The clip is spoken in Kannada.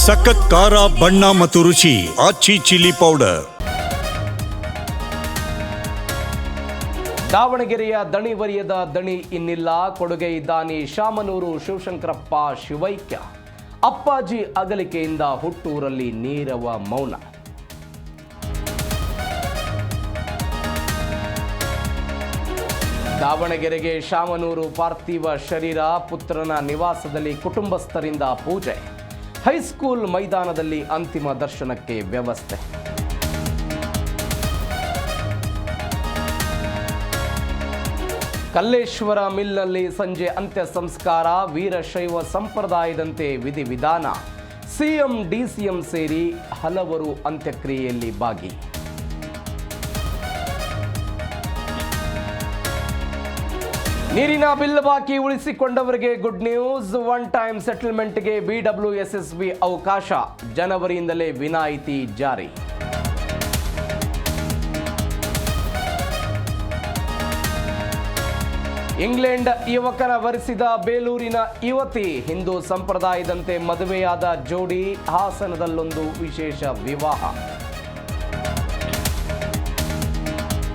ಸಖತ್ ಖಾರ ಬಣ್ಣ ಮತ್ತು ರುಚಿ ಆಚಿ ಚಿಲ್ಲಿ ಪೌಡರ್. ದಾವಣಗೆರೆಯ ದಣಿವರಿಯದ ದಣಿ ಇನ್ನಿಲ್ಲ. ಕೊಡುಗೆ ಇದ್ದಾನೆ ಶಾಮನೂರು ಶಿವಶಂಕರಪ್ಪ ಶಿವೈಕ್ಯ. ಅಪ್ಪಾಜಿ ಅಗಲಿಕೆಯಿಂದ ಹುಟ್ಟೂರಲ್ಲಿ ನೀರವ ಮೌನ. ದಾವಣಗೆರೆಗೆ ಶಾಮನೂರು ಪಾರ್ಥಿವ ಶರೀರ. ಪುತ್ರನ ನಿವಾಸದಲ್ಲಿ ಕುಟುಂಬಸ್ಥರಿಂದ ಪೂಜೆ. ಹೈಸ್ಕೂಲ್ ಮೈದಾನದಲ್ಲಿ ಅಂತಿಮ ದರ್ಶನಕ್ಕೆ ವ್ಯವಸ್ಥೆ. ಕಲ್ಲೇಶ್ವರ ಮಿಲ್ನಲ್ಲಿ ಸಂಜೆ ಅಂತ್ಯ ಸಂಸ್ಕಾರ. ವೀರಶೈವ ಸಂಪ್ರದಾಯದಂತೆ ವಿಧಿವಿಧಾನ. ಸಿಎಂ ಡಿಸಿಎಂ ಸೇರಿ ಹಲವರು ಅಂತ್ಯಕ್ರಿಯೆಯಲ್ಲಿ ಭಾಗಿ. ನೀರಿನ ಬಿಲ್ ಬಾಕಿ ಉಳಿಸಿಕೊಂಡವರಿಗೆ ಗುಡ್ ನ್ಯೂಸ್. ಒನ್ ಟೈಮ್ ಸೆಟಲ್ಮೆಂಟ್ಗೆ ಬಿಡಬ್ಲ್ಯೂಎಸ್ಎಸ್ಬಿ ಅವಕಾಶ. ಜನವರಿಯಿಂದಲೇ ವಿನಾಯಿತಿ ಜಾರಿ. ಇಂಗ್ಲೆಂಡ್ ಯುವಕನ ವರಿಸಿದ ಬೇಲೂರಿನ ಯುವತಿ. ಹಿಂದೂ ಸಂಪ್ರದಾಯದಂತೆ ಮದುವೆಯಾದ ಜೋಡಿ. ಹಾಸನದಲ್ಲೊಂದು ವಿಶೇಷ ವಿವಾಹ.